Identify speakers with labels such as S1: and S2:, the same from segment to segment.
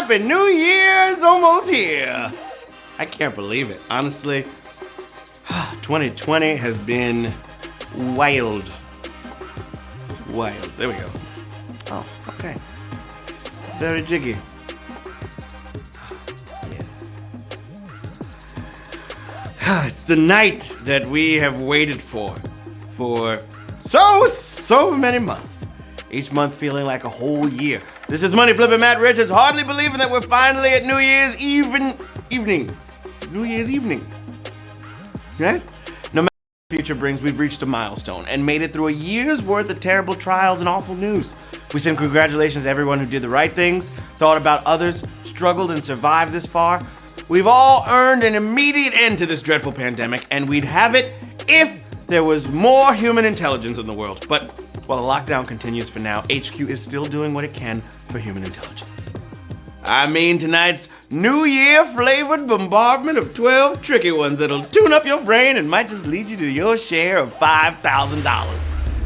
S1: Happy New Year's almost here. I can't believe it, honestly. 2020 has been wild. Wild. There we go. Oh, okay. Very jiggy. Yes. It's the night that we have waited for so many months. Each month feeling like a whole year. This is Money Flippin' Matt Richards, hardly believing that we're finally at New Year's evening. New Year's evening. Right? No matter what the future brings, we've reached a milestone and made it through a year's worth of terrible trials and awful news. We send congratulations to everyone who did the right things, thought about others, struggled and survived this far. We've all earned an immediate end to this dreadful pandemic, and we'd have it if there was more human intelligence in the world. But while the lockdown continues for now, HQ is still doing what it can for human intelligence. I mean tonight's New Year flavored bombardment of 12 tricky ones that'll tune up your brain and might just lead you to your share of $5,000.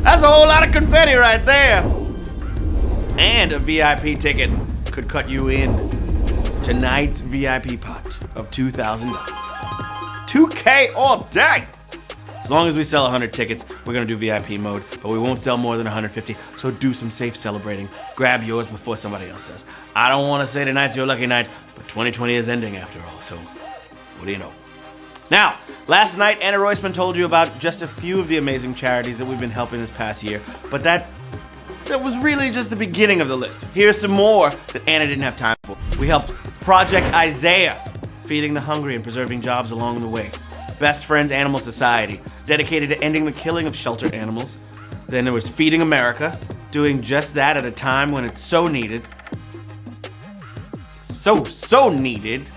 S1: That's a whole lot of confetti right there. And a VIP ticket could cut you in. Tonight's VIP pot of $2,000. $2K all day. As long as we sell 100 tickets, we're gonna do VIP mode, but we won't sell more than 150, so do some safe celebrating. Grab yours before somebody else does. I don't wanna say tonight's your lucky night, but 2020 is ending after all, so what do you know? Now, last night, Anna Roisman told you about just a few of the amazing charities that we've been helping this past year, but that was really just the beginning of the list. Here's some more that Anna didn't have time for. We helped Project Isaiah, feeding the hungry and preserving jobs along the way. Best Friends Animal Society, dedicated to ending the killing of shelter animals. Then there was Feeding America, doing just that at a time when it's so needed. So needed.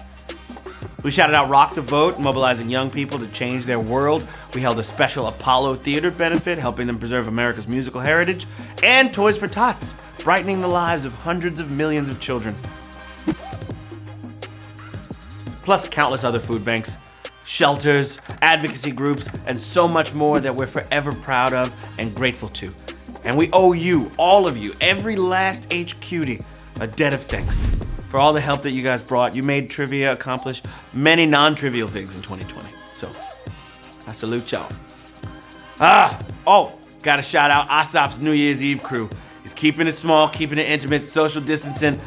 S1: We shouted out Rock the Vote, mobilizing young people to change their world. We held a special Apollo Theater benefit, helping them preserve America's musical heritage. And Toys for Tots, brightening the lives of hundreds of millions of children. Plus countless other food banks, shelters, advocacy groups, and so much more that we're forever proud of and grateful to. And we owe you, all of you, every last HQD, a debt of thanks for all the help that you guys brought. You made trivia accomplish many non-trivial things in 2020. So, I salute y'all. Gotta shout out Aesop's New Year's Eve crew. He's keeping it small, keeping it intimate, social distancing,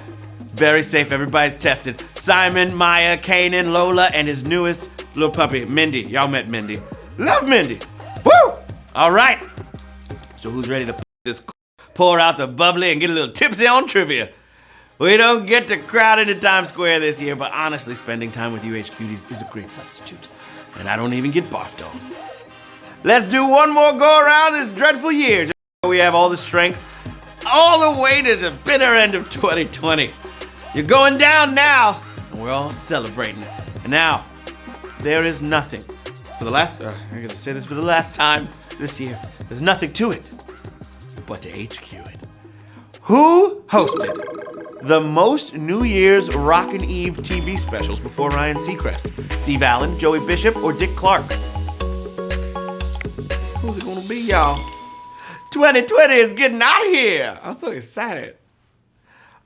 S1: very safe, everybody's tested. Simon, Maya, Kanan, Lola, and his newest little puppy, Mindy. Y'all met Mindy. Love Mindy. Woo! All right. So who's ready to pour out the bubbly and get a little tipsy on trivia? We don't get to crowd into Times Square this year, but honestly, spending time with you HQDs is a great substitute. And I don't even get barfed on. Let's do one more go around this dreadful year. Just so we have all the strength, all the way to the bitter end of 2020. You're going down now, and we're all celebrating it. And now, there is nothing. I'm gonna say this for the last time this year. There's nothing to it but to HQ it. Who hosted the most New Year's Rockin' Eve TV specials before Ryan Seacrest? Steve Allen, Joey Bishop, or Dick Clark? Who's it gonna be, y'all? 2020 is getting out of here. I'm so excited.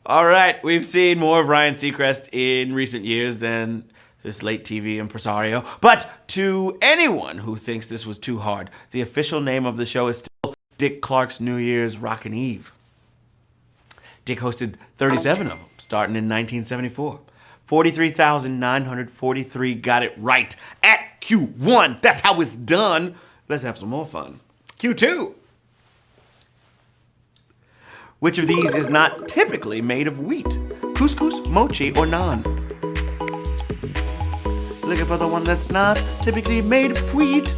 S1: All right, we've seen more of Ryan Seacrest in recent years than this late TV impresario. But to anyone who thinks this was too hard, the official name of the show is still Dick Clark's New Year's Rockin' Eve. Dick hosted 37 of them, starting in 1974. 43,943 got it right at Q1. That's how it's done. Let's have some more fun. Q2. Which of these is not typically made of wheat? Couscous, mochi, or naan? Looking for the one that's not typically made of wheat.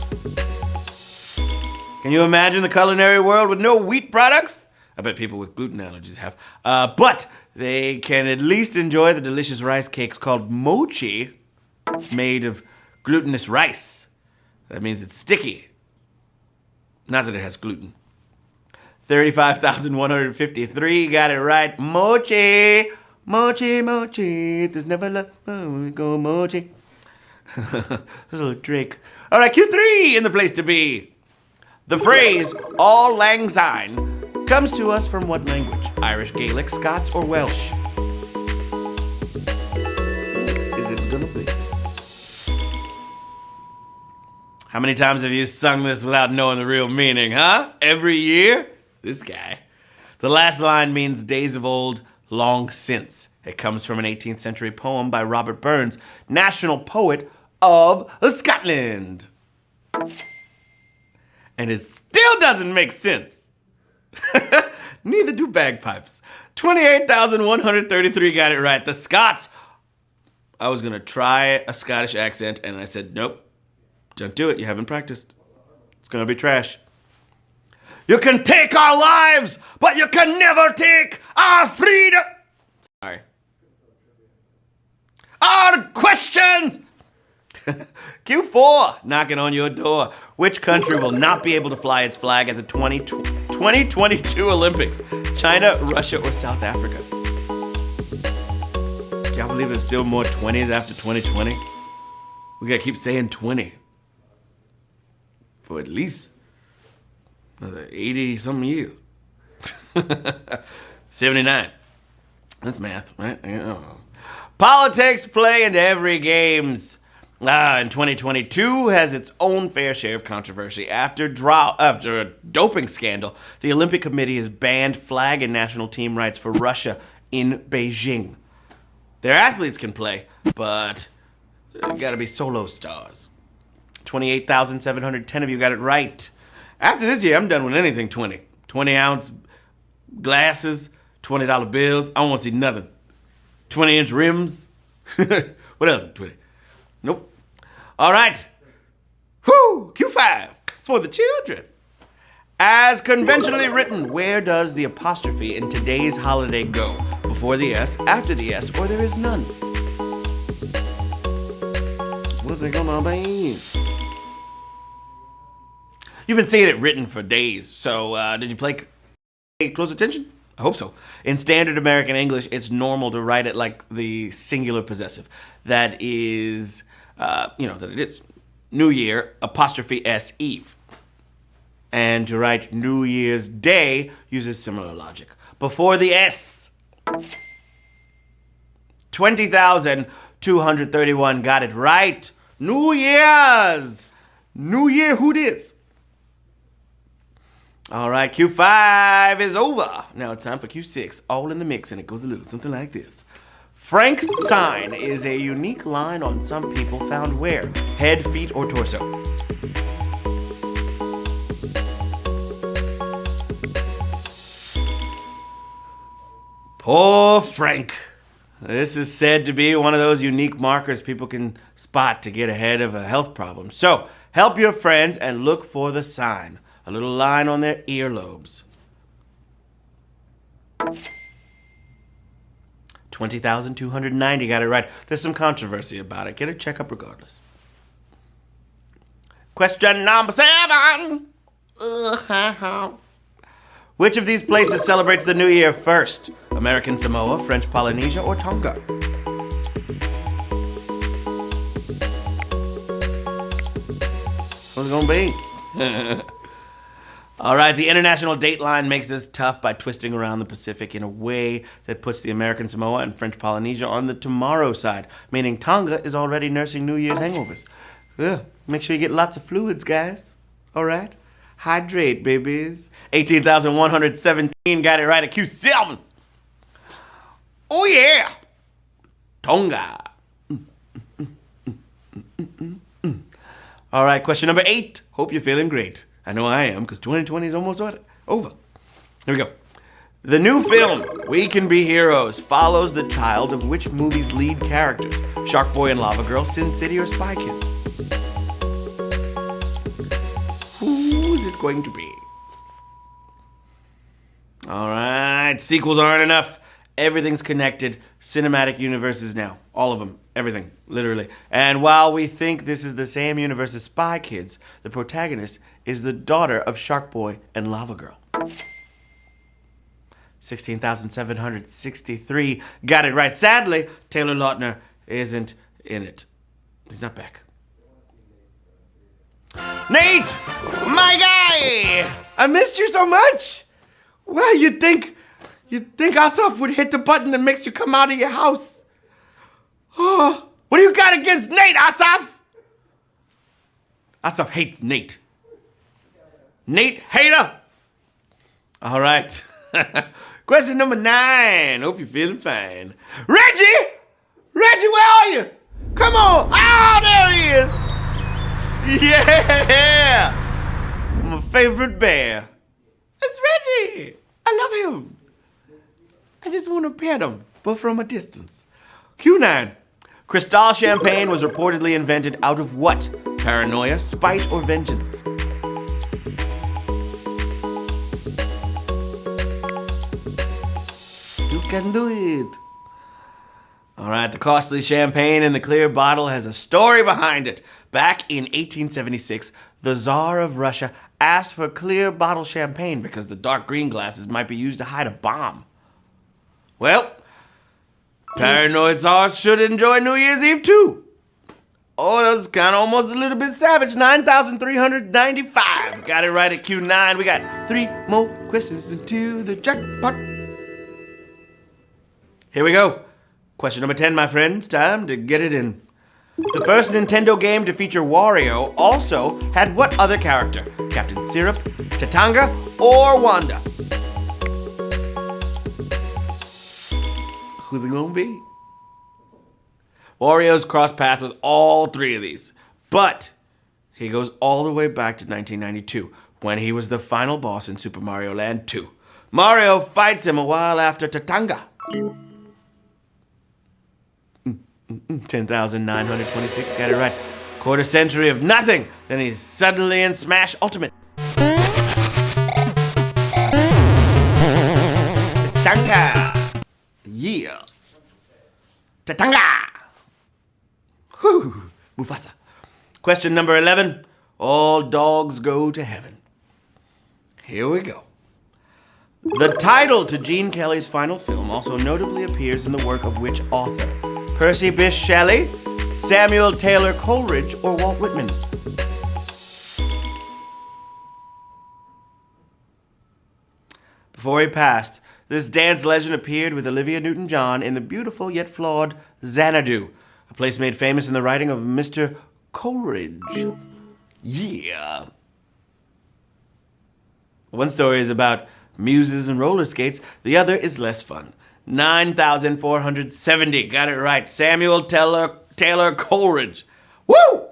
S1: Can you imagine the culinary world with no wheat products? I bet people with gluten allergies have. But they can at least enjoy the delicious rice cakes called mochi. It's made of glutinous rice. That means it's sticky. Not that it has gluten. 35,153 got it right. Mochi, mochi, mochi. There's never love. We go mochi. This is a little trick. All right, Q3 in the place to be. The phrase "all lang syne" comes to us from what language? Irish, Gaelic, Scots, or Welsh? How many times have you sung this without knowing the real meaning, huh? Every year? This guy. The last line means days of old, long since. It comes from an 18th century poem by Robert Burns, national poet of Scotland. And it still doesn't make sense. Neither do bagpipes. 28,133 got it right. The Scots. I was going to try a Scottish accent, and I said, nope, don't do it. You haven't practiced. It's going to be trash. You can take our lives, but you can never take our freedom. Sorry. Our questions. Q4, knocking on your door. Which country will not be able to fly its flag at the 2022 Olympics? China, Russia, or South Africa? Can y'all believe there's still more 20s after 2020? We gotta keep saying 20. For at least another 80-something years. 79. That's math, right? I don't know. Politics play into every games. And 2022 has its own fair share of controversy. After a doping scandal, the Olympic Committee has banned flag and national team rights for Russia in Beijing. Their athletes can play, but they gotta be solo stars. 28,710 of you got it right. After this year, I'm done with anything 20. 20-ounce glasses, $20 bills. I don't want to see nothing. 20-inch rims. What else? 20. Nope. All right. Whoo! Q5 for the children. As conventionally written, where does the apostrophe in today's holiday go? Before the S, after the S, or there is none? What's it gonna be? You've been seeing it written for days, so did you pay close attention? I hope so. In standard American English, it's normal to write it like the singular possessive. That is, that it is. New Year, apostrophe S, Eve. And to write New Year's Day uses similar logic. Before the S. 20,231 got it right. New Year's. New Year, who dis? All right, Q5 is over. Now it's time for Q6, all in the mix, and it goes a little something like this. Frank's sign is a unique line on some people found where? Head, feet, or torso? Poor Frank. This is said to be one of those unique markers people can spot to get ahead of a health problem. So, help your friends and look for the sign. A little line on their earlobes. 20,290 got it right. There's some controversy about it. Get a checkup regardless. Question number 7. Which of these places celebrates the New Year first? American Samoa, French Polynesia, or Tonga? What's it gonna be? All right, the international dateline makes this tough by twisting around the Pacific in a way that puts the American Samoa and French Polynesia on the tomorrow side, meaning Tonga is already nursing New Year's hangovers. Make sure you get lots of fluids, guys. All right? Hydrate, babies. 18,117 got it right at Q7. Oh, yeah. Tonga. All right, question number 8. Hope you're feeling great. I know I am, because 2020 is almost over. Here we go. The new film, We Can Be Heroes, follows the child of which movie's lead characters? Shark Boy and Lava Girl, Sin City, or Spy Kids? Who's it going to be? All right, sequels aren't enough. Everything's connected. Cinematic universes now. All of them. Everything. Literally. And while we think this is the same universe as Spy Kids, the protagonist is the daughter of Shark Boy and Lava Girl. 16,763 got it right. Sadly, Taylor Lautner isn't in it. He's not back. Nate! My guy! I missed you so much! Well, you'd think Asaf would hit the button that makes you come out of your house. Oh, what do you got against Nate, Asaf? stuff hates Nate. Nate Hater. All right. Question number 9. Hope you're feeling fine. Reggie! Reggie, where are you? Come on. Oh, there he is. Yeah. My favorite bear. It's Reggie. I love him. I just want to pet him, but from a distance. Q9. Cristal champagne was reportedly invented out of what? Paranoia, spite, or vengeance? You can do it. All right, the costly champagne in the clear bottle has a story behind it. Back in 1876, the Tsar of Russia asked for clear bottle champagne because the dark green glasses might be used to hide a bomb. Well, paranoid Tsars should enjoy New Year's Eve too. Oh, that was kind of almost a little bit savage. 9,395. Got it right at Q9. We got 3 more questions into the jackpot. Here we go. Question number 10, my friends. Time to get it in. The first Nintendo game to feature Wario also had what other character? Captain Syrup, Tatanga, or Wanda? Who's it gonna be? Wario's crossed paths with all 3 of these, but he goes all the way back to 1992 when he was the final boss in Super Mario Land 2. Mario fights him a while after Tatanga. 10,926, got it right. Quarter century of nothing, then he's suddenly in Smash Ultimate. Tatanga! Yeah. Tatanga! Whew, Mufasa. Question number 11. All dogs go to heaven. Here we go. The title to Gene Kelly's final film also notably appears in the work of which author? Percy Bysshe Shelley, Samuel Taylor Coleridge, or Walt Whitman? Before he passed, this dance legend appeared with Olivia Newton-John in the beautiful yet flawed Xanadu, a place made famous in the writing of Mr. Coleridge. Yeah. One story is about muses and roller skates. The other is less fun. 9,470. Got it right. Samuel Taylor Coleridge. Woo!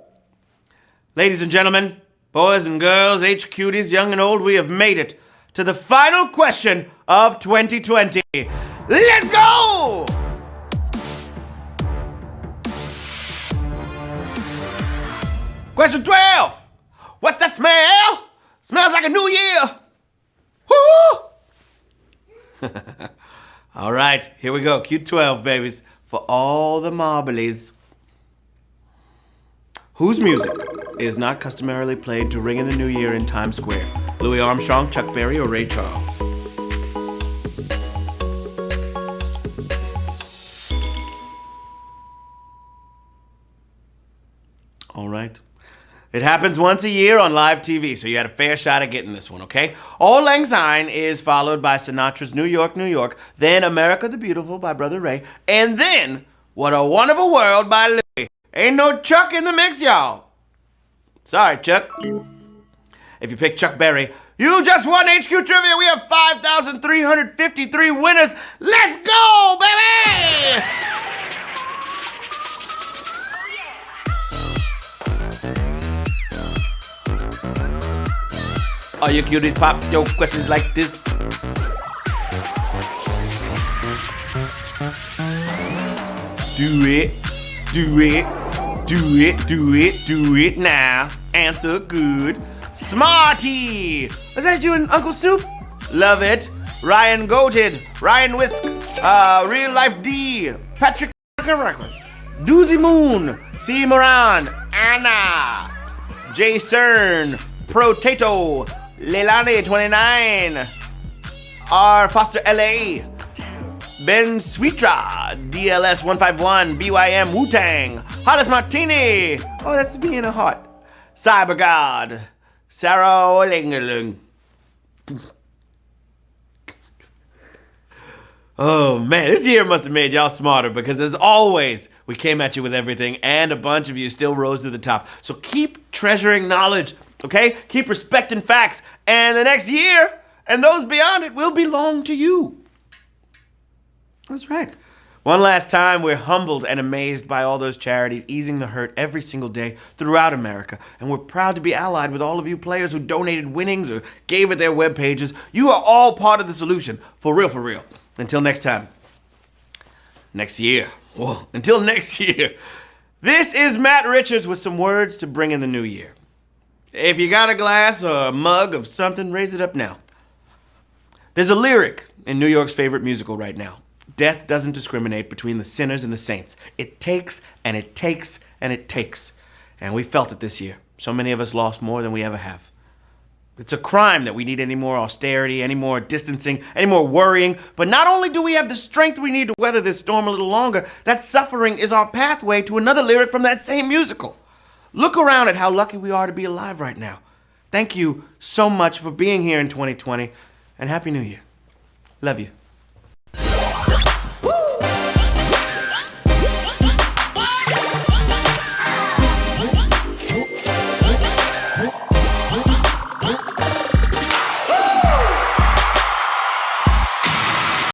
S1: Ladies and gentlemen, boys and girls, H-Cuties, young and old, we have made it to the final question of 2020. Let's go! Question 12. What's that smell? Smells like a new year. Woo! All right, here we go. Q12, babies, for all the marblies. Whose music is not customarily played to ring in the new year in Times Square? Louis Armstrong, Chuck Berry, or Ray Charles? All right. It happens once a year on live TV, so you had a fair shot at getting this one, okay? Auld Lang Syne is followed by Sinatra's New York, New York, then America the Beautiful by Brother Ray, and then What a Wonderful World by Louis. Ain't no Chuck in the mix, y'all. Sorry, Chuck. If you pick Chuck Berry, you just won HQ Trivia. We have 5,353 winners. Let's go, baby! All you cuties pop your questions like this. Do it, do it, do it, do it, do it now. Answer good. Smarty! Is that you and Uncle Snoop? Love it. Ryan Goated, Ryan Whisk, Real Life D, Patrick Doozy Moon, C. Moran, Anna, Jay Cern, Protato, Leilani 29, R. Foster LA, Ben Sweetra, DLS 151, BYM Wu-Tang, Hollis Martini, oh that's me in a heart, Cyber God, Sarah Olingaling. Oh man, this year must have made y'all smarter because as always, We came at you with everything, and a bunch of you still rose to the top. So keep treasuring knowledge, okay? Keep respecting facts, and the next year and those beyond it will belong to you. That's right. One last time, we're humbled and amazed by all those charities easing the hurt every single day throughout America. And we're proud to be allied with all of you players who donated winnings or gave at their web pages. You are all part of the solution. For real, for real. Until next time. Next year. Whoa. Until next year. This is Matt Richards with some words to bring in the new year. If you got a glass or a mug of something, raise it up now. There's a lyric in New York's favorite musical right now. Death doesn't discriminate between the sinners and the saints. It takes, and it takes, and it takes. And we felt it this year. So many of us lost more than we ever have. It's a crime that we need any more austerity, any more distancing, any more worrying. But not only do we have the strength we need to weather this storm a little longer, that suffering is our pathway to another lyric from that same musical. Look around at how lucky we are to be alive right now. Thank you so much for being here in 2020, and Happy New Year. Love you.